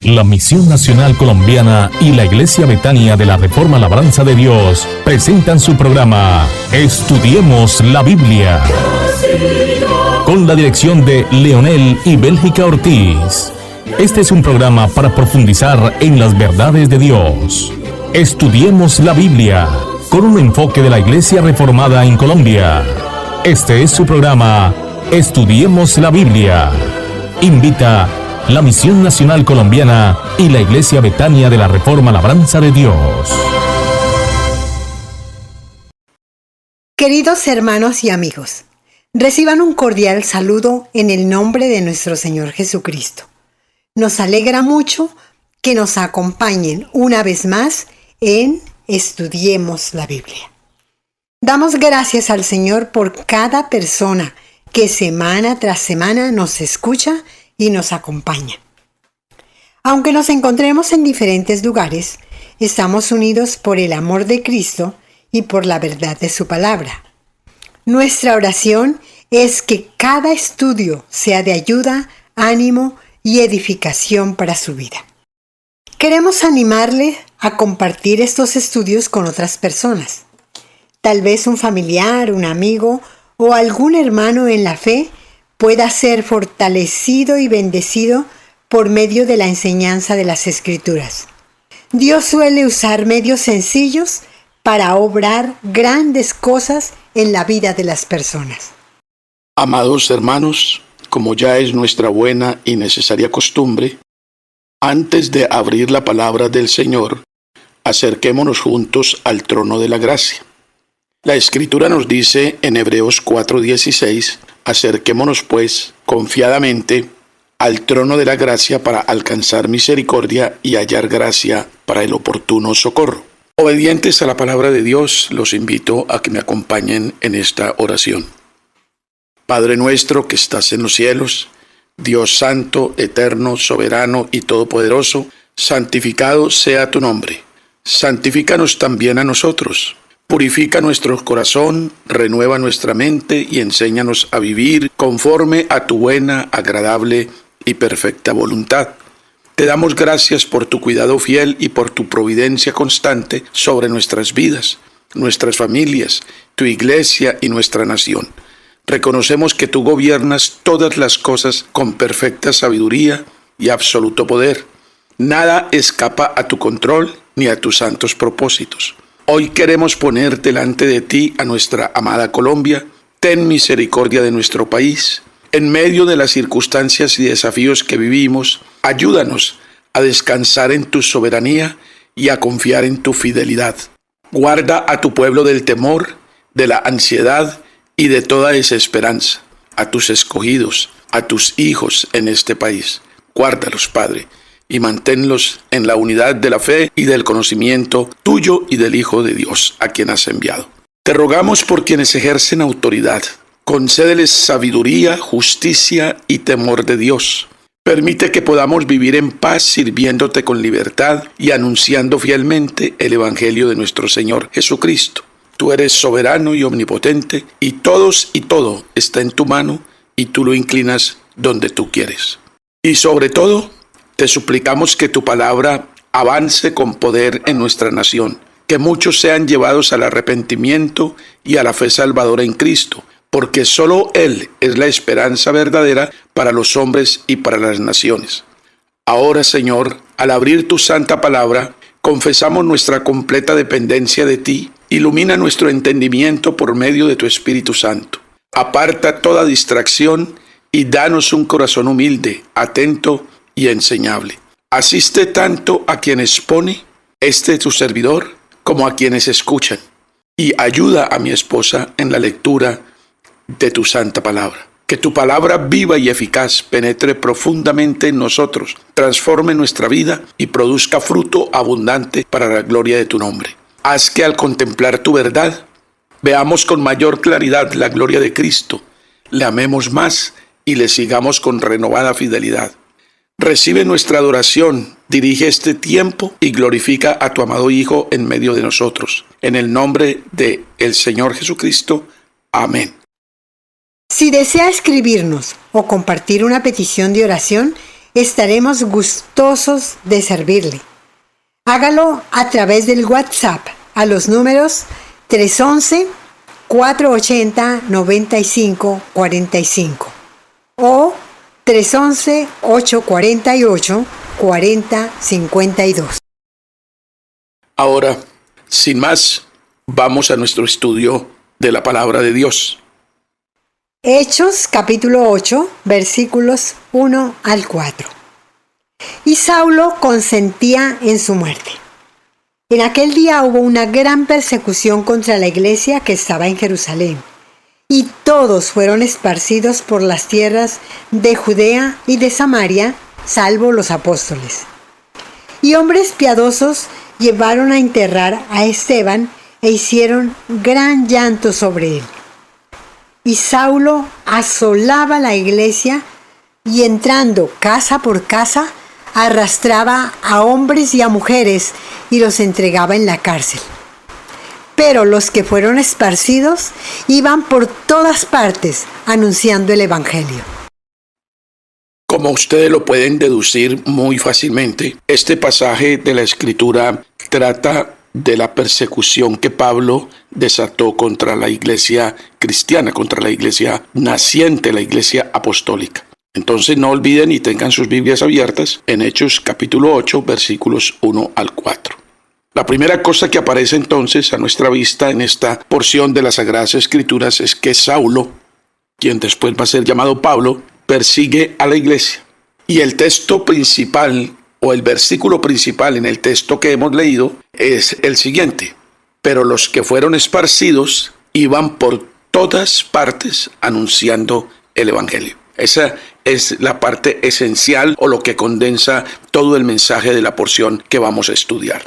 La Misión Nacional Colombiana y la Iglesia Betania de la Reforma Labranza de Dios presentan su programa Estudiemos la Biblia, con la dirección de Leonel y Bélgica Ortiz. Este es un programa para profundizar en las verdades de Dios. Estudiemos la Biblia, con un enfoque de la Iglesia Reformada en Colombia. Este es su programa Estudiemos la Biblia. Invita la Misión Nacional Colombiana y la Iglesia Betania de la Reforma Labranza de Dios. Queridos hermanos y amigos, reciban un cordial saludo en el nombre de nuestro Señor Jesucristo. Nos alegra mucho que nos acompañen una vez más en Estudiemos la Biblia. Damos gracias al Señor por cada persona que semana tras semana nos escucha y nos acompaña. Aunque nos encontremos en diferentes lugares, estamos unidos por el amor de Cristo y por la verdad de su palabra. Nuestra oración es que cada estudio sea de ayuda, ánimo y edificación para su vida. Queremos animarle a compartir estos estudios con otras personas. Tal vez un familiar, un amigo o algún hermano en la fe pueda ser fortalecido y bendecido por medio de la enseñanza de las Escrituras. Dios suele usar medios sencillos para obrar grandes cosas en la vida de las personas. Amados hermanos, como ya es nuestra buena y necesaria costumbre, antes de abrir la palabra del Señor, acerquémonos juntos al trono de la gracia. La Escritura nos dice en Hebreos 4:16, acerquémonos pues confiadamente al trono de la gracia para alcanzar misericordia y hallar gracia para el oportuno socorro. Obedientes a la palabra de Dios, los invito a que me acompañen en esta oración. Padre nuestro que estás en los cielos, Dios santo, eterno, soberano y todopoderoso, santificado sea tu nombre. Santifícanos también a nosotros. Purifica nuestro corazón, renueva nuestra mente y enséñanos a vivir conforme a tu buena, agradable y perfecta voluntad. Te damos gracias por tu cuidado fiel y por tu providencia constante sobre nuestras vidas, nuestras familias, tu iglesia y nuestra nación. Reconocemos que tú gobiernas todas las cosas con perfecta sabiduría y absoluto poder. Nada escapa a tu control ni a tus santos propósitos. Hoy queremos poner delante de ti a nuestra amada Colombia. Ten misericordia de nuestro país. En medio de las circunstancias y desafíos que vivimos, ayúdanos a descansar en tu soberanía y a confiar en tu fidelidad. Guarda a tu pueblo del temor, de la ansiedad y de toda desesperanza, a tus escogidos, a tus hijos en este país. Guárdalos, Padre, y manténlos en la unidad de la fe y del conocimiento tuyo y del Hijo de Dios, a quien has enviado. Te rogamos por quienes ejercen autoridad. Concédeles sabiduría, justicia y temor de Dios. Permite que podamos vivir en paz sirviéndote con libertad y anunciando fielmente el Evangelio de nuestro Señor Jesucristo. Tú eres soberano y omnipotente, y todos y todo está en tu mano, y tú lo inclinas donde tú quieres. Y sobre todo, te suplicamos que tu palabra avance con poder en nuestra nación, que muchos sean llevados al arrepentimiento y a la fe salvadora en Cristo, porque solo Él es la esperanza verdadera para los hombres y para las naciones. Ahora, Señor, al abrir tu santa palabra, confesamos nuestra completa dependencia de ti. Ilumina nuestro entendimiento por medio de tu Espíritu Santo. Aparta toda distracción y danos un corazón humilde, atento y enseñable. Asiste tanto a quien expone, tu servidor, como a quienes escuchan, y ayuda a mi esposa en la lectura de tu santa palabra. Que tu palabra viva y eficaz penetre profundamente en nosotros, transforme nuestra vida y produzca fruto abundante para la gloria de tu nombre. Haz que al contemplar tu verdad, veamos con mayor claridad la gloria de Cristo, le amemos más y le sigamos con renovada fidelidad. Recibe nuestra adoración, dirige este tiempo y glorifica a tu amado Hijo en medio de nosotros. En el nombre de el Señor Jesucristo. Amén. Si desea escribirnos o compartir una petición de oración, estaremos gustosos de servirle. Hágalo a través del WhatsApp a los números 311-480-9545 o 311-848-4052. Ahora, sin más, vamos a nuestro estudio de la palabra de Dios. Hechos capítulo 8, versículos 1 al 4. Y Saulo consentía en su muerte. En aquel día hubo una gran persecución contra la iglesia que estaba en Jerusalén, y todos fueron esparcidos por las tierras de Judea y de Samaria, salvo los apóstoles. Y hombres piadosos llevaron a enterrar a Esteban e hicieron gran llanto sobre él. Y Saulo asolaba la iglesia y entrando casa por casa, arrastraba a hombres y a mujeres y los entregaba en la cárcel. Pero los que fueron esparcidos iban por todas partes anunciando el evangelio. Como ustedes lo pueden deducir muy fácilmente, este pasaje de la Escritura trata de la persecución que Pablo desató contra la iglesia cristiana, contra la iglesia naciente, la iglesia apostólica. Entonces no olviden y tengan sus Biblias abiertas en Hechos capítulo 8, versículos 1 al 4. La primera cosa que aparece entonces a nuestra vista en esta porción de las Sagradas Escrituras es que Saulo, quien después va a ser llamado Pablo, persigue a la iglesia. Y el texto principal o el versículo principal en el texto que hemos leído es el siguiente: pero los que fueron esparcidos iban por todas partes anunciando el evangelio. Esa es la parte esencial o lo que condensa todo el mensaje de la porción que vamos a estudiar.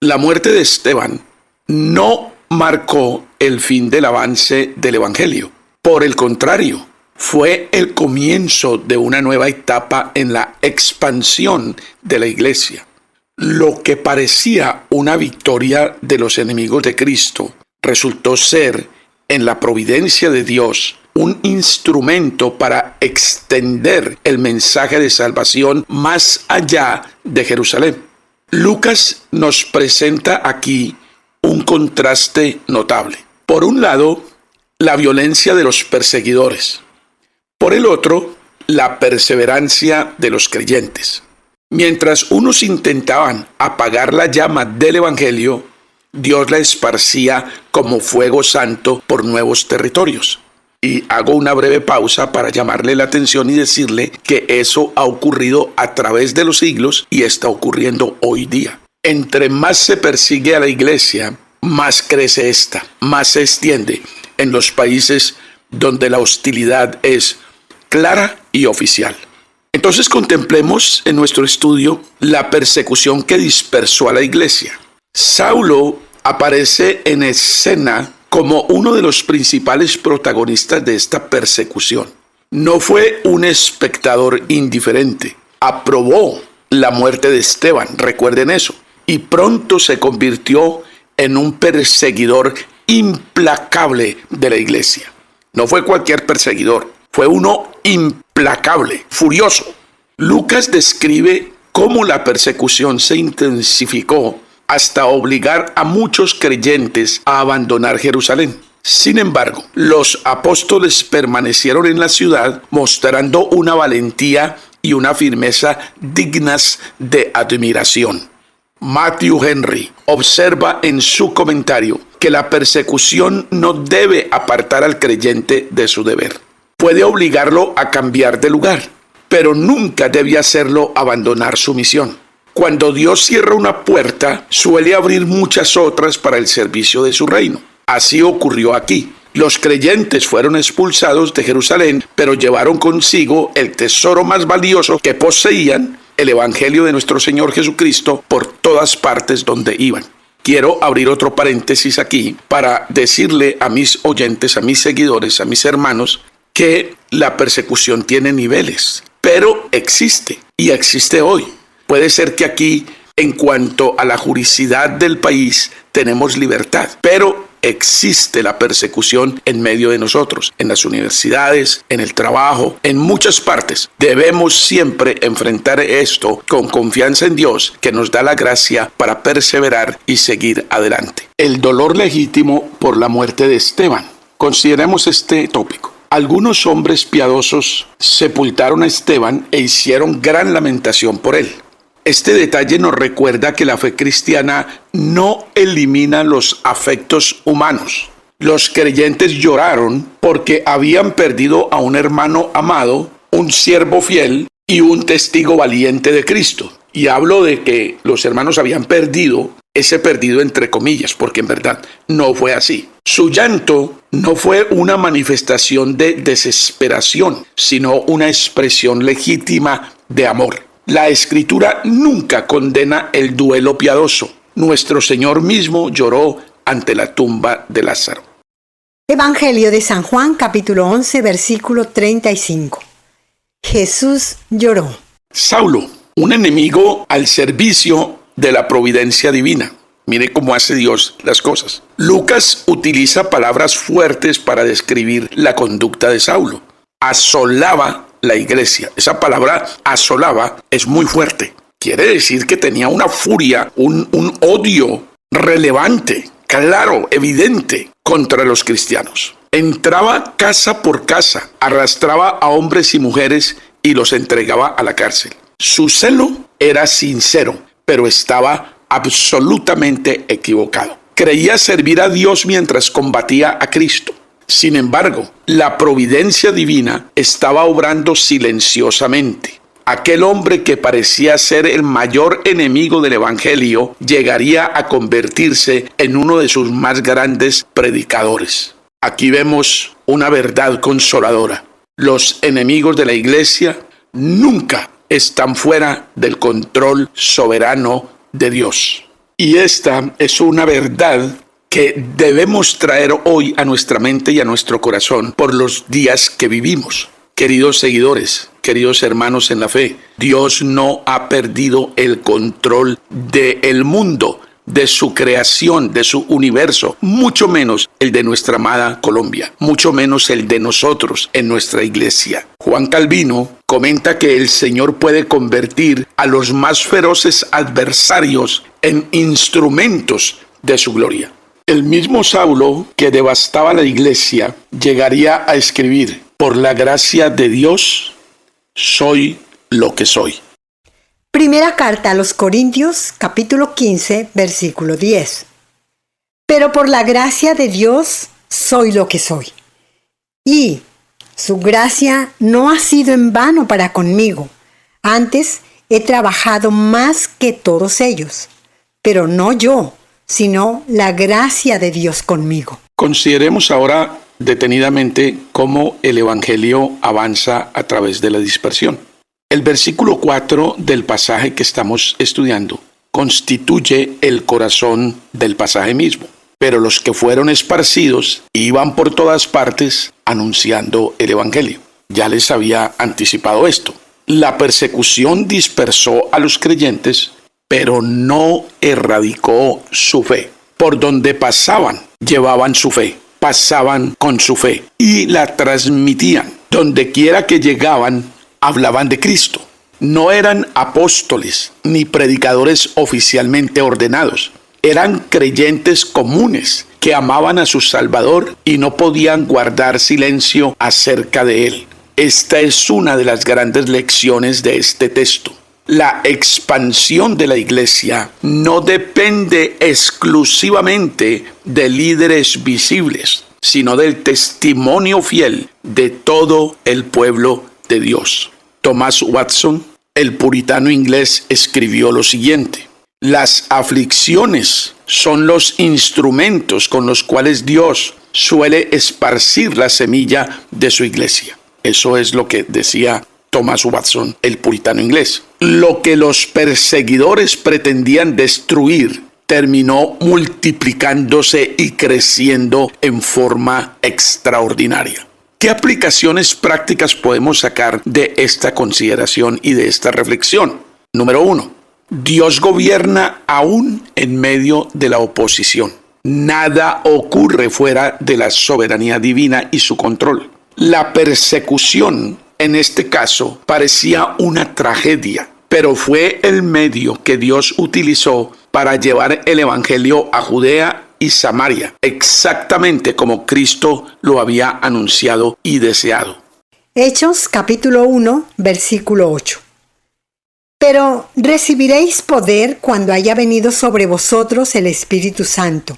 La muerte de Esteban no marcó el fin del avance del evangelio. Por el contrario, fue el comienzo de una nueva etapa en la expansión de la iglesia. Lo que parecía una victoria de los enemigos de Cristo resultó ser, en la providencia de Dios, un instrumento para extender el mensaje de salvación más allá de Jerusalén. Lucas nos presenta aquí un contraste notable. Por un lado, la violencia de los perseguidores. Por el otro, la perseverancia de los creyentes. Mientras unos intentaban apagar la llama del evangelio, Dios la esparcía como fuego santo por nuevos territorios. Y hago una breve pausa para llamarle la atención y decirle que eso ha ocurrido a través de los siglos y está ocurriendo hoy día. Entre más se persigue a la iglesia, más crece esta, más se extiende en los países donde la hostilidad es clara y oficial. Entonces contemplemos en nuestro estudio la persecución que dispersó a la iglesia. Saulo aparece en escena como uno de los principales protagonistas de esta persecución. No fue un espectador indiferente. Aprobó la muerte de Esteban, recuerden eso. Y pronto se convirtió en un perseguidor implacable de la iglesia. No fue cualquier perseguidor, fue uno implacable, furioso. Lucas describe cómo la persecución se intensificó hasta obligar a muchos creyentes a abandonar Jerusalén. Sin embargo, los apóstoles permanecieron en la ciudad mostrando una valentía y una firmeza dignas de admiración. Matthew Henry observa en su comentario que la persecución no debe apartar al creyente de su deber. Puede obligarlo a cambiar de lugar, pero nunca debe hacerlo abandonar su misión. Cuando Dios cierra una puerta, suele abrir muchas otras para el servicio de su reino. Así ocurrió aquí. Los creyentes fueron expulsados de Jerusalén, pero llevaron consigo el tesoro más valioso que poseían, el evangelio de nuestro Señor Jesucristo, por todas partes donde iban. Quiero abrir otro paréntesis aquí para decirle a mis oyentes, a mis seguidores, a mis hermanos, que la persecución tiene niveles, pero existe y existe hoy. Puede ser que aquí En cuanto a la juridicidad del país, tenemos libertad, pero existe la persecución en medio de nosotros, en las universidades, en el trabajo, en muchas partes. Debemos siempre enfrentar esto con confianza en Dios, que nos da la gracia para perseverar y seguir adelante. El dolor legítimo por la muerte de Esteban. Consideremos este tópico. Algunos hombres piadosos sepultaron a Esteban e hicieron gran lamentación por él. Este detalle nos recuerda que la fe cristiana no elimina los afectos humanos. Los creyentes lloraron porque habían perdido a un hermano amado, un siervo fiel y un testigo valiente de Cristo. Y hablo de que los hermanos habían perdido, ese perdido entre comillas, porque en verdad no fue así. Su llanto no fue una manifestación de desesperación, sino una expresión legítima de amor. La Escritura nunca condena el duelo piadoso. Nuestro Señor mismo lloró ante la tumba de Lázaro. Evangelio de San Juan, capítulo 11, versículo 35. Jesús lloró. Saulo, un enemigo al servicio de la providencia divina. Mire cómo hace Dios las cosas. Lucas utiliza palabras fuertes para describir la conducta de Saulo. Asolaba la iglesia. Esa palabra asolaba es muy fuerte. Quiere decir que tenía una furia, un odio relevante, claro, evidente contra los cristianos. Entraba casa por casa, arrastraba a hombres y mujeres y los entregaba a la cárcel. Su celo era sincero, pero estaba absolutamente equivocado. Creía servir a Dios mientras combatía a Cristo. Sin embargo, la providencia divina estaba obrando silenciosamente. Aquel hombre que parecía ser el mayor enemigo del Evangelio llegaría a convertirse en uno de sus más grandes predicadores. Aquí vemos una verdad consoladora. Los enemigos de la iglesia nunca están fuera del control soberano de Dios. Y esta es una verdad que debemos traer hoy a nuestra mente y a nuestro corazón por los días que vivimos. Queridos seguidores, queridos hermanos en la fe, Dios no ha perdido el control del mundo, de su creación, de su universo, mucho menos el de nuestra amada Colombia, mucho menos el de nosotros en nuestra iglesia. Juan Calvino comenta que el Señor puede convertir a los más feroces adversarios en instrumentos de su gloria. El mismo Saulo que devastaba la iglesia llegaría a escribir: por la gracia de Dios soy lo que soy. Primera carta a los Corintios, capítulo 15, versículo 10. Pero por la gracia de Dios soy lo que soy. Y su gracia no ha sido en vano para conmigo. Antes he trabajado más que todos ellos. Pero no yo, sino la gracia de Dios conmigo. Consideremos ahora detenidamente cómo el Evangelio avanza a través de la dispersión. El versículo 4 del pasaje que estamos estudiando constituye el corazón del pasaje mismo. Pero los que fueron esparcidos iban por todas partes anunciando el Evangelio. Ya les había anticipado esto. La persecución dispersó a los creyentes, pero no erradicó su fe. Por donde pasaban, llevaban su fe, pasaban con su fe y la transmitían. Donde quiera que llegaban, hablaban de Cristo. No eran apóstoles ni predicadores oficialmente ordenados. Eran creyentes comunes que amaban a su Salvador y no podían guardar silencio acerca de él. Esta es una de las grandes lecciones de este texto. La expansión de la iglesia no depende exclusivamente de líderes visibles, sino del testimonio fiel de todo el pueblo de Dios. Thomas Watson, el puritano inglés, escribió lo siguiente: las aflicciones son los instrumentos con los cuales Dios suele esparcir la semilla de su iglesia. Eso es lo que decía Thomas Watson, el puritano inglés. Lo que los perseguidores pretendían destruir terminó multiplicándose y creciendo en forma extraordinaria. ¿Qué aplicaciones prácticas podemos sacar de esta consideración y de esta reflexión? Número 1. Dios gobierna aún en medio de la oposición. Nada ocurre fuera de la soberanía divina y su control. La persecución, en este caso, parecía una tragedia, pero fue el medio que Dios utilizó para llevar el evangelio a Judea y Samaria, exactamente como Cristo lo había anunciado y deseado. Hechos capítulo 1, versículo 8. Pero recibiréis poder cuando haya venido sobre vosotros el Espíritu Santo,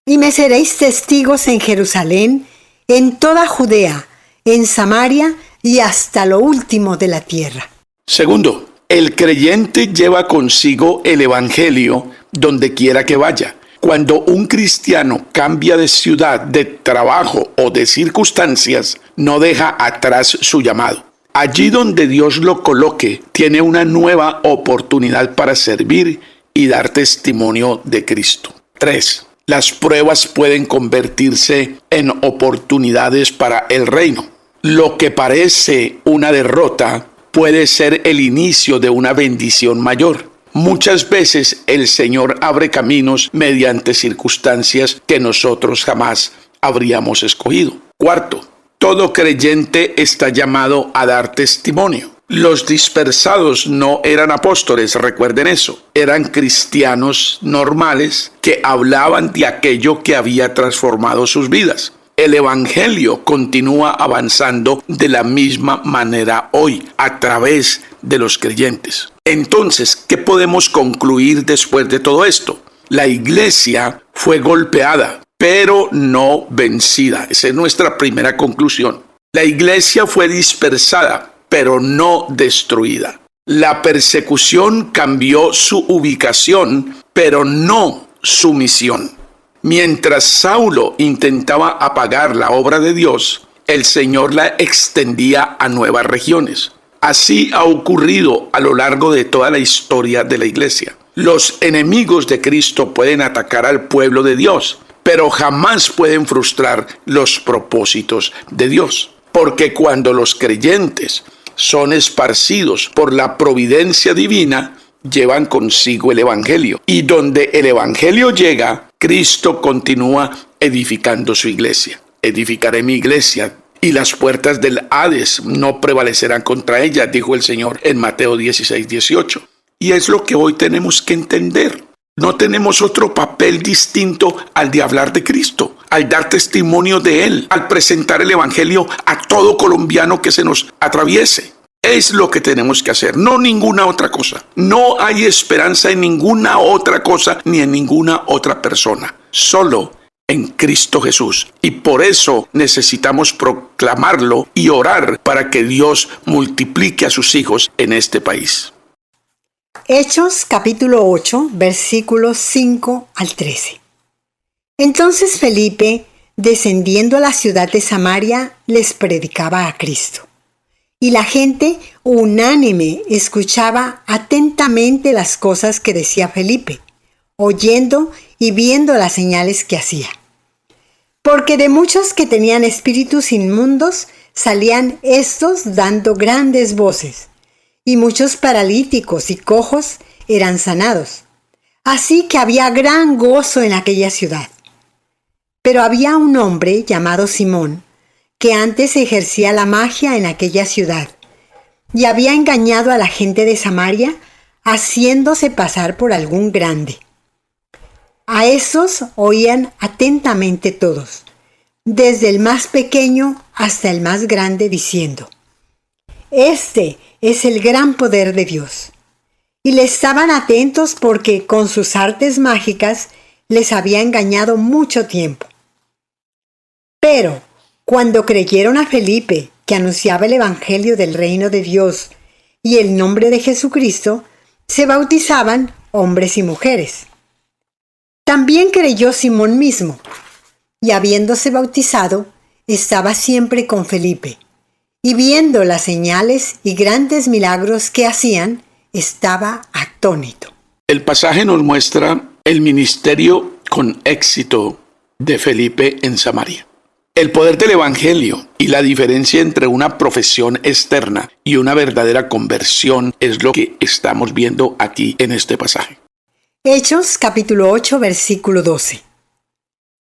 y me seréis testigos en Jerusalén, en toda Judea, en Samaria y hasta lo último de la tierra. Segundo, el creyente lleva consigo el evangelio donde quiera que vaya. Cuando un cristiano cambia de ciudad, de trabajo o de circunstancias, no deja atrás su llamado. Allí donde Dios lo coloque, tiene una nueva oportunidad para servir y dar testimonio de Cristo. 3. Las pruebas pueden convertirse en oportunidades para el reino. Lo que parece una derrota puede ser el inicio de una bendición mayor. Muchas veces el Señor abre caminos mediante circunstancias que nosotros jamás habríamos escogido. 4. Todo creyente está llamado a dar testimonio. Los dispersados no eran apóstoles, recuerden eso. Eran cristianos normales que hablaban de aquello que había transformado sus vidas. El evangelio continúa avanzando de la misma manera hoy, a través de los creyentes. Entonces, ¿qué podemos concluir después de todo esto? La iglesia fue golpeada, pero no vencida. Esa es nuestra primera conclusión. La iglesia fue dispersada, pero no destruida. La persecución cambió su ubicación, pero no su misión. Mientras Saulo intentaba apagar la obra de Dios, el Señor la extendía a nuevas regiones. Así ha ocurrido a lo largo de toda la historia de la iglesia. Los enemigos de Cristo pueden atacar al pueblo de Dios, pero jamás pueden frustrar los propósitos de Dios. Porque cuando los creyentes son esparcidos por la providencia divina, llevan consigo el evangelio. Y donde el evangelio llega, Cristo continúa edificando su iglesia. Edificaré mi iglesia, y las puertas del Hades no prevalecerán contra ella, dijo el Señor en Mateo 16:18. Y es lo que hoy tenemos que entender. No tenemos otro papel distinto al de hablar de Cristo, al dar testimonio de Él, al presentar el evangelio a todo colombiano que se nos atraviese. Es lo que tenemos que hacer, no ninguna otra cosa. No hay esperanza en ninguna otra cosa ni en ninguna otra persona. Solo en Cristo Jesús. Y por eso necesitamos proclamarlo y orar para que Dios multiplique a sus hijos en este país. Hechos capítulo 8, versículos 5 al 13. Entonces Felipe, descendiendo a la ciudad de Samaria, les predicaba a Cristo. Y la gente unánime escuchaba atentamente las cosas que decía Felipe, oyendo y viendo las señales que hacía. Porque de muchos que tenían espíritus inmundos salían estos dando grandes voces, y muchos paralíticos y cojos eran sanados. Así que había gran gozo en aquella ciudad. Pero había un hombre llamado Simón, que antes ejercía la magia en aquella ciudad, y había engañado a la gente de Samaria, haciéndose pasar por algún grande. A esos oían atentamente todos, desde el más pequeño hasta el más grande, diciendo: Este es el gran poder de Dios. Y le estaban atentos porque con sus artes mágicas les había engañado mucho tiempo. Pero cuando creyeron a Felipe, que anunciaba el evangelio del reino de Dios y el nombre de Jesucristo, se bautizaban hombres y mujeres. También creyó Simón mismo, y habiéndose bautizado, estaba siempre con Felipe, y viendo las señales y grandes milagros que hacían, estaba atónito. El pasaje nos muestra el ministerio con éxito de Felipe en Samaria. El poder del Evangelio y la diferencia entre una profesión externa y una verdadera conversión es lo que estamos viendo aquí en este pasaje. Hechos capítulo 8, versículo 12.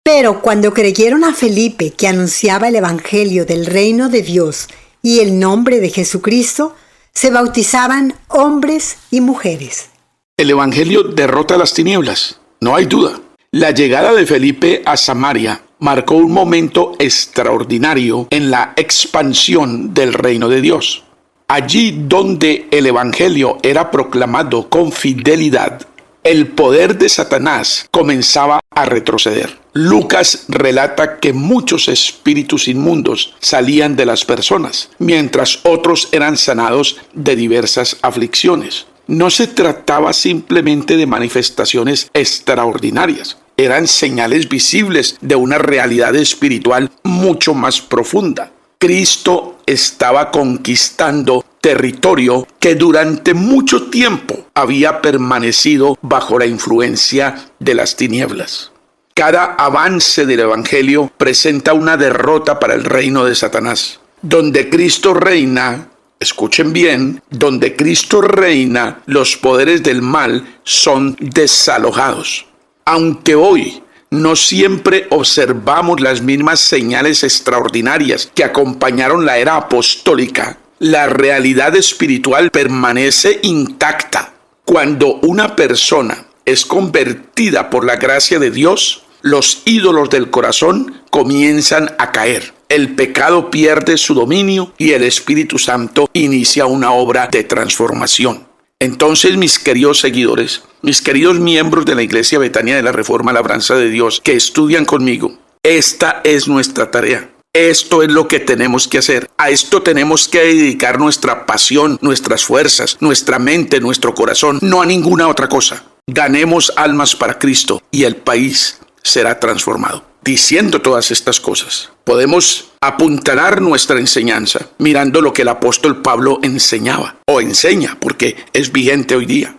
Pero cuando creyeron a Felipe que anunciaba el Evangelio del reino de Dios y el nombre de Jesucristo, se bautizaban hombres y mujeres. El Evangelio derrota las tinieblas, no hay duda. La llegada de Felipe a Samaria marcó un momento extraordinario en la expansión del reino de Dios. Allí donde el Evangelio era proclamado con fidelidad, el poder de Satanás comenzaba a retroceder. Lucas relata que muchos espíritus inmundos salían de las personas, mientras otros eran sanados de diversas aflicciones. No se trataba simplemente de manifestaciones extraordinarias, eran señales visibles de una realidad espiritual mucho más profunda. Cristo estaba conquistando territorio que durante mucho tiempo había permanecido bajo la influencia de las tinieblas. Cada avance del Evangelio presenta una derrota para el reino de Satanás. Donde Cristo reina, escuchen bien, donde Cristo reina, los poderes del mal son desalojados. Aunque hoy no siempre observamos las mismas señales extraordinarias que acompañaron la era apostólica, la realidad espiritual permanece intacta. Cuando una persona es convertida por la gracia de Dios, los ídolos del corazón comienzan a caer. El pecado pierde su dominio y el Espíritu Santo inicia una obra de transformación. Entonces, mis queridos seguidores, mis queridos miembros de la Iglesia Betania de la Reforma Labranza de Dios que estudian conmigo, esta es nuestra tarea. Esto es lo que tenemos que hacer. A esto tenemos que dedicar nuestra pasión, nuestras fuerzas, nuestra mente, nuestro corazón, no a ninguna otra cosa. Ganemos almas para Cristo y el país será transformado. Diciendo todas estas cosas, podemos apuntalar nuestra enseñanza mirando lo que el apóstol Pablo enseñaba o enseña, porque es vigente hoy día.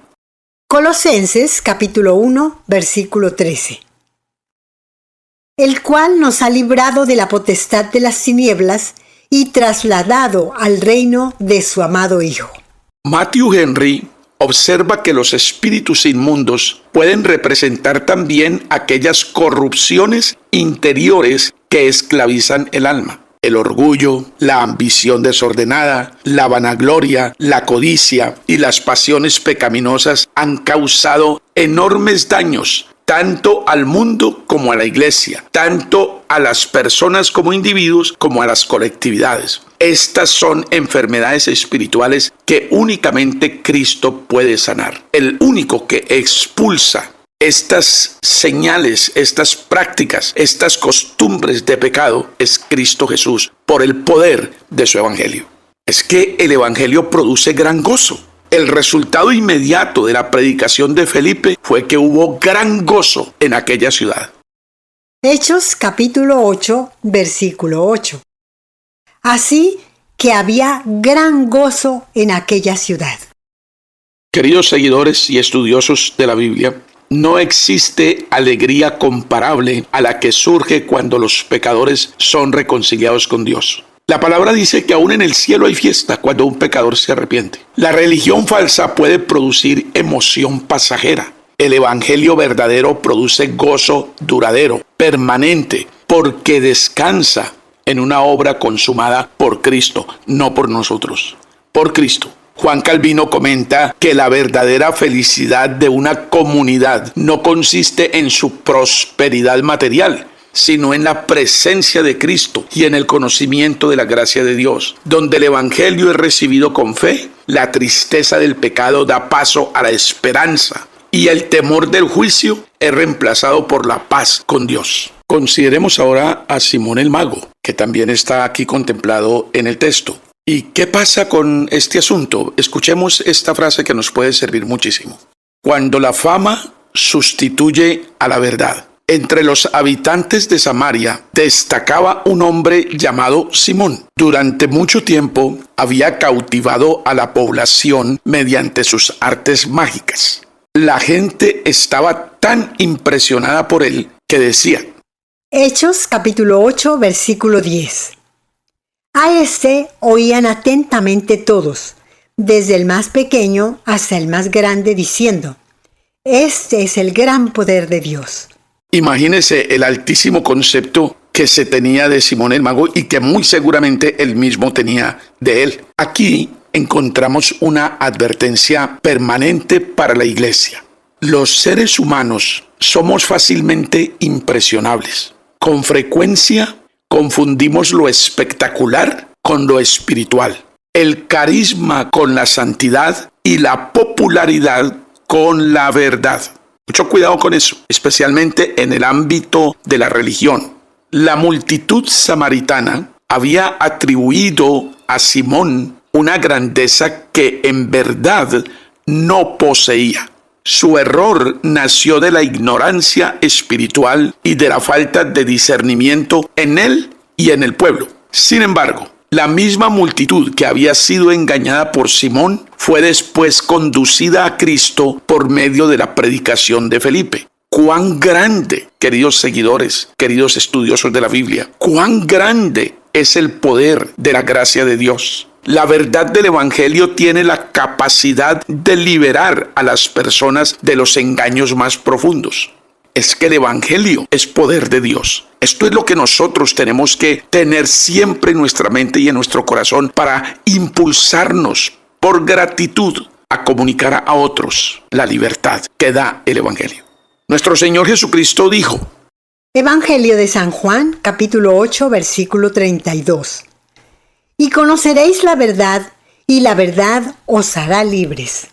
Colosenses capítulo 1, versículo 13. El cual nos ha librado de la potestad de las tinieblas y trasladado al reino de su amado Hijo. Matthew Henry observa que los espíritus inmundos pueden representar también aquellas corrupciones interiores que esclavizan el alma. El orgullo, la ambición desordenada, la vanagloria, la codicia y las pasiones pecaminosas han causado enormes daños tanto al mundo como a la iglesia, tanto a las personas como individuos como a las colectividades. Estas son enfermedades espirituales que únicamente Cristo puede sanar. El único que expulsa estas señales, estas prácticas, estas costumbres de pecado es Cristo Jesús por el poder de su evangelio. Es que el evangelio produce gran gozo. El resultado inmediato de la predicación de Felipe fue que hubo gran gozo en aquella ciudad. Hechos capítulo 8, versículo 8. Así que había gran gozo en aquella ciudad. Queridos seguidores y estudiosos de la Biblia, no existe alegría comparable a la que surge cuando los pecadores son reconciliados con Dios. La palabra dice que aún en el cielo hay fiesta cuando un pecador se arrepiente. La religión falsa puede producir emoción pasajera. El evangelio verdadero produce gozo duradero, permanente, porque descansa en una obra consumada por Cristo, no por nosotros, por Cristo. Juan Calvino comenta que la verdadera felicidad de una comunidad no consiste en su prosperidad material, sino en la presencia de Cristo y en el conocimiento de la gracia de Dios. Donde el evangelio es recibido con fe, la tristeza del pecado da paso a la esperanza y el temor del juicio es reemplazado por la paz con Dios. Consideremos ahora a Simón el Mago, que también está aquí contemplado en el texto. ¿Y qué pasa con este asunto? Escuchemos esta frase que nos puede servir muchísimo. Cuando la fama sustituye a la verdad. Entre los habitantes de Samaria destacaba un hombre llamado Simón. Durante mucho tiempo había cautivado a la población mediante sus artes mágicas. La gente estaba tan impresionada por él que decía: Hechos capítulo 8, versículo 10. A este oían atentamente todos, desde el más pequeño hasta el más grande, diciendo: este es el gran poder de Dios. Imagínese el altísimo concepto que se tenía de Simón el Mago y que muy seguramente él mismo tenía de él. Aquí encontramos una advertencia permanente para la iglesia. Los seres humanos somos fácilmente impresionables. Con frecuencia confundimos lo espectacular con lo espiritual, el carisma con la santidad y la popularidad con la verdad. Mucho cuidado con eso, especialmente en el ámbito de la religión. La multitud samaritana había atribuido a Simón una grandeza que en verdad no poseía. Su error nació de la ignorancia espiritual y de la falta de discernimiento en él y en el pueblo. Sin embargo, la misma multitud que había sido engañada por Simón fue después conducida a Cristo por medio de la predicación de Felipe. Cuán grande, queridos seguidores, queridos estudiosos de la Biblia, cuán grande es el poder de la gracia de Dios. La verdad del Evangelio tiene la capacidad de liberar a las personas de los engaños más profundos. Es que el Evangelio es poder de Dios. Esto es lo que nosotros tenemos que tener siempre en nuestra mente y en nuestro corazón para impulsarnos por gratitud a comunicar a otros la libertad que da el Evangelio. Nuestro Señor Jesucristo dijo: Evangelio de San Juan, capítulo 8, versículo 32. Y conoceréis la verdad, y la verdad os hará libres.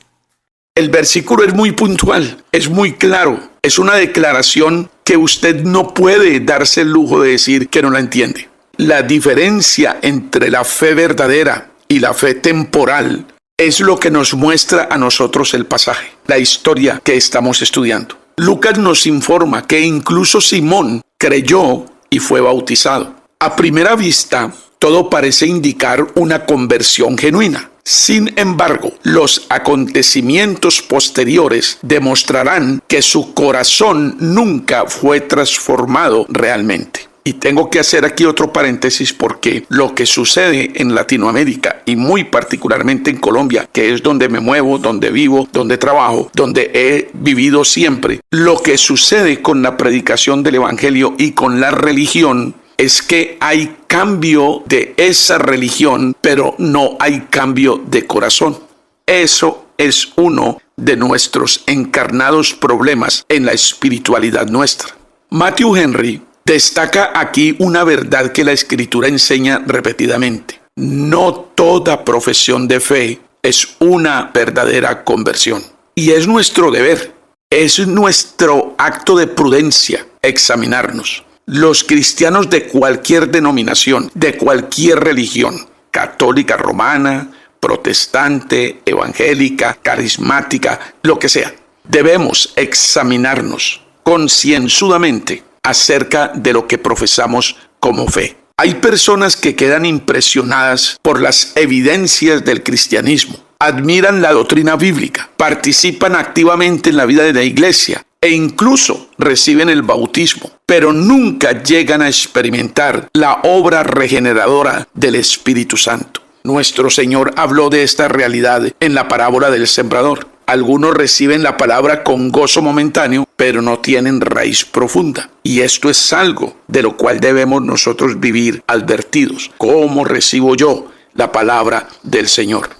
El versículo es muy puntual, es muy claro, es una declaración que usted no puede darse el lujo de decir que no la entiende. La diferencia entre la fe verdadera y la fe temporal es lo que nos muestra a nosotros el pasaje, la historia que estamos estudiando. Lucas nos informa que incluso Simón creyó y fue bautizado. A primera vista, todo parece indicar una conversión genuina. Sin embargo, los acontecimientos posteriores demostrarán que su corazón nunca fue transformado realmente. Y tengo que hacer aquí otro paréntesis porque lo que sucede en Latinoamérica y muy particularmente en Colombia, que es donde me muevo, donde vivo, donde trabajo, donde he vivido siempre, lo que sucede con la predicación del Evangelio y con la religión es que hay cambio de esa religión, pero no hay cambio de corazón. Eso es uno de nuestros encarnados problemas en la espiritualidad nuestra. Matthew Henry destaca aquí una verdad que la Escritura enseña repetidamente. No toda profesión de fe es una verdadera conversión. Y es nuestro deber, es nuestro acto de prudencia examinarnos. Los cristianos de cualquier denominación, de cualquier religión, católica, romana, protestante, evangélica, carismática, lo que sea, debemos examinarnos concienzudamente acerca de lo que profesamos como fe. Hay personas que quedan impresionadas por las evidencias del cristianismo, admiran la doctrina bíblica, participan activamente en la vida de la iglesia e incluso reciben el bautismo, pero nunca llegan a experimentar la obra regeneradora del Espíritu Santo. Nuestro Señor habló de esta realidad en la parábola del sembrador. Algunos reciben la palabra con gozo momentáneo, pero no tienen raíz profunda. Y esto es algo de lo cual debemos nosotros vivir advertidos. ¿Cómo recibo yo la palabra del Señor?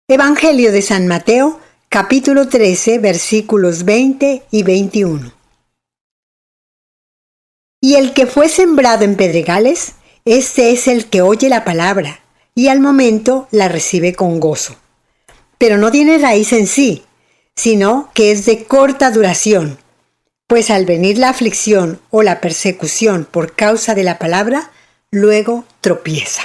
Evangelio de San Mateo, capítulo 13, versículos 20 y 21. Y el que fue sembrado en pedregales, este es el que oye la palabra, y al momento la recibe con gozo. Pero no tiene raíz en sí, sino que es de corta duración, pues al venir la aflicción o la persecución por causa de la palabra, luego tropieza.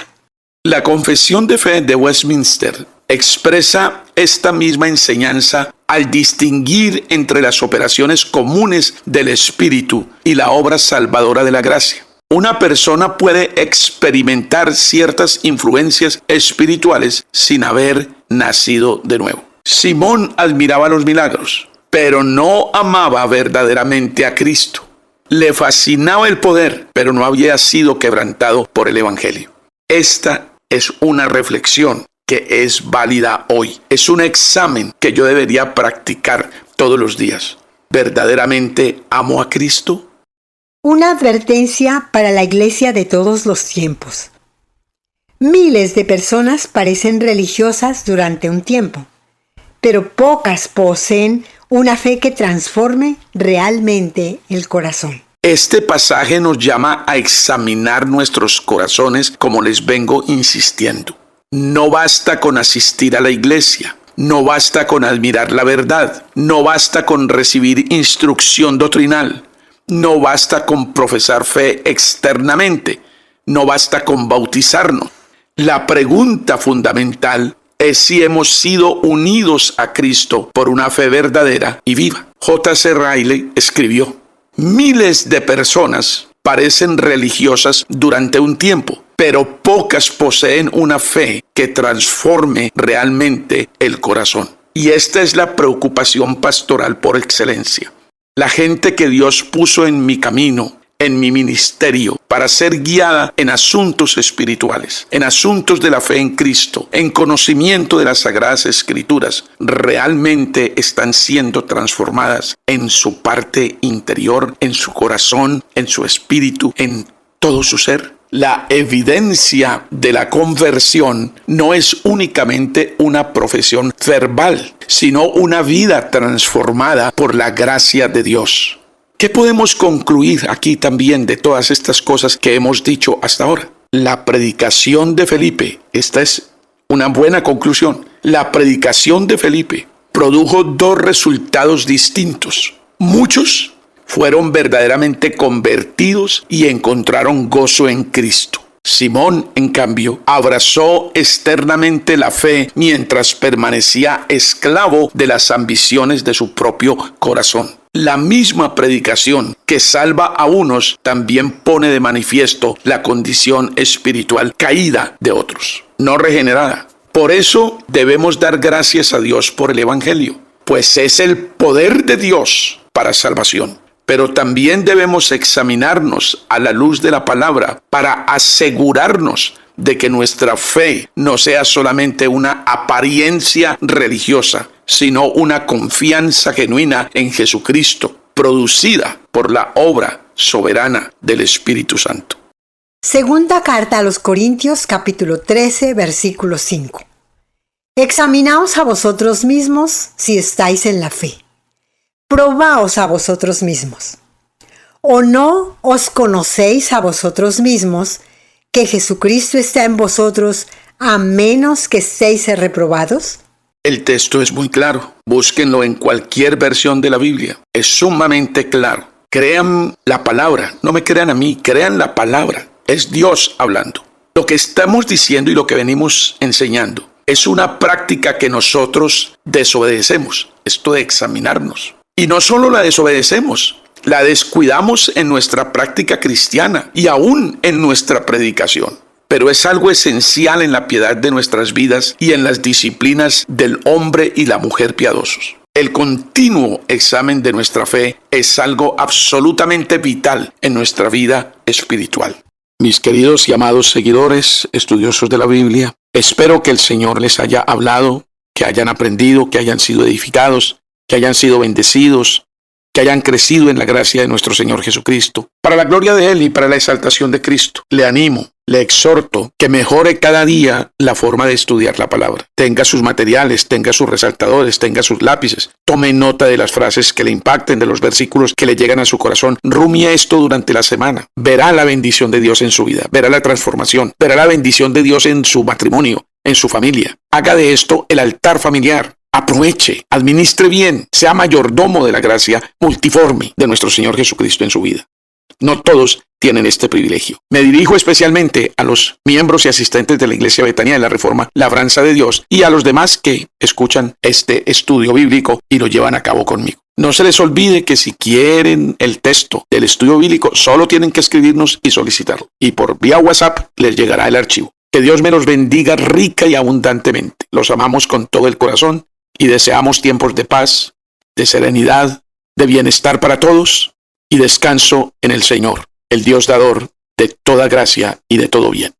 La Confesión de Fe de Westminster expresa esta misma enseñanza al distinguir entre las operaciones comunes del Espíritu y la obra salvadora de la gracia. Una persona puede experimentar ciertas influencias espirituales sin haber nacido de nuevo. Simón admiraba los milagros, pero no amaba verdaderamente a Cristo. Le fascinaba el poder, pero no había sido quebrantado por el Evangelio. Esta es una reflexión que es válida hoy. Es un examen que yo debería practicar todos los días. ¿Verdaderamente amo a Cristo? Una advertencia para la iglesia de todos los tiempos. Miles de personas parecen religiosas durante un tiempo, pero pocas poseen una fe que transforme realmente el corazón. Este pasaje nos llama a examinar nuestros corazones, como les vengo insistiendo. No basta con asistir a la iglesia, no basta con admirar la verdad, no basta con recibir instrucción doctrinal, no basta con profesar fe externamente, no basta con bautizarnos. La pregunta fundamental es si hemos sido unidos a Cristo por una fe verdadera y viva. J.C. Ryle escribió: miles de personas parecen religiosas durante un tiempo, pero pocas poseen una fe que transforme realmente el corazón. Y esta es la preocupación pastoral por excelencia. La gente que Dios puso en mi camino, en mi ministerio, para ser guiada en asuntos espirituales, en asuntos de la fe en Cristo, en conocimiento de las Sagradas Escrituras, realmente están siendo transformadas en su parte interior, en su corazón, en su espíritu, en todo su ser. La evidencia de la conversión no es únicamente una profesión verbal, sino una vida transformada por la gracia de Dios. ¿Qué podemos concluir aquí también de todas estas cosas que hemos dicho hasta ahora? La predicación de Felipe, esta es una buena conclusión. La predicación de Felipe produjo dos resultados distintos. Muchos fueron verdaderamente convertidos y encontraron gozo en Cristo. Simón, en cambio, abrazó externamente la fe mientras permanecía esclavo de las ambiciones de su propio corazón. La misma predicación que salva a unos también pone de manifiesto la condición espiritual caída de otros, no regenerada. Por eso debemos dar gracias a Dios por el Evangelio, pues es el poder de Dios para salvación. Pero también debemos examinarnos a la luz de la palabra para asegurarnos de que nuestra fe no sea solamente una apariencia religiosa, sino una confianza genuina en Jesucristo, producida por la obra soberana del Espíritu Santo. Segunda carta a los Corintios, capítulo 13, versículo 5. Examinaos a vosotros mismos si estáis en la fe. Probaos a vosotros mismos. ¿O no os conocéis a vosotros mismos que Jesucristo está en vosotros, a menos que estéis reprobados? El texto es muy claro. Búsquenlo en cualquier versión de la Biblia. Es sumamente claro. Crean la palabra. No me crean a mí, crean la palabra. Es Dios hablando. Lo que estamos diciendo y lo que venimos enseñando es una práctica que nosotros desobedecemos. Esto de examinarnos. Y no solo la desobedecemos, la descuidamos en nuestra práctica cristiana y aún en nuestra predicación. Pero es algo esencial en la piedad de nuestras vidas y en las disciplinas del hombre y la mujer piadosos. El continuo examen de nuestra fe es algo absolutamente vital en nuestra vida espiritual. Mis queridos y amados seguidores, estudiosos de la Biblia, espero que el Señor les haya hablado, que hayan aprendido, que hayan sido edificados, que hayan sido bendecidos, que hayan crecido en la gracia de nuestro Señor Jesucristo, para la gloria de Él y para la exaltación de Cristo. Le animo, le exhorto que mejore cada día la forma de estudiar la palabra. Tenga sus materiales, tenga sus resaltadores, tenga sus lápices. Tome nota de las frases que le impacten, de los versículos que le llegan a su corazón. Rumie esto durante la semana. Verá la bendición de Dios en su vida, verá la transformación, verá la bendición de Dios en su matrimonio, en su familia. Haga de esto el altar familiar. Aproveche, administre bien, sea mayordomo de la gracia multiforme de nuestro Señor Jesucristo en su vida. No todos tienen este privilegio. Me dirijo especialmente a los miembros y asistentes de la Iglesia Betania de la Reforma Labranza de Dios y a los demás que escuchan este estudio bíblico y lo llevan a cabo conmigo. No se les olvide que si quieren el texto del estudio bíblico, solo tienen que escribirnos y solicitarlo. Y por vía WhatsApp les llegará el archivo. Que Dios me los bendiga rica y abundantemente. Los amamos con todo el corazón y deseamos tiempos de paz, de serenidad, de bienestar para todos y descanso en el Señor, el Dios dador de toda gracia y de todo bien.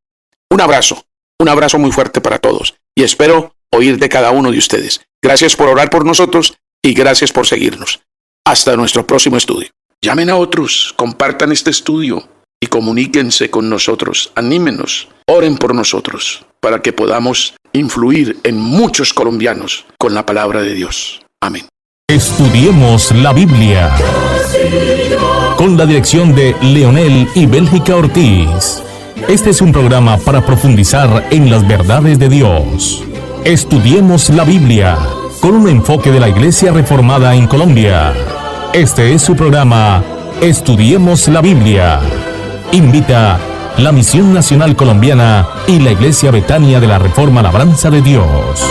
Un abrazo muy fuerte para todos y espero oír de cada uno de ustedes. Gracias por orar por nosotros y gracias por seguirnos. Hasta nuestro próximo estudio. Llamen a otros, compartan este estudio y comuníquense con nosotros. Anímenos, oren por nosotros para que podamos influir en muchos colombianos con la palabra de Dios. Amén. Estudiemos la Biblia. Con la dirección de Leonel y Bélgica Ortiz. Este es un programa para profundizar en las verdades de Dios. Estudiemos la Biblia con un enfoque de la Iglesia Reformada en Colombia. Este es su programa, Estudiemos la Biblia. Invita la Misión Nacional Colombiana y la Iglesia Betania de la Reforma Labranza de Dios.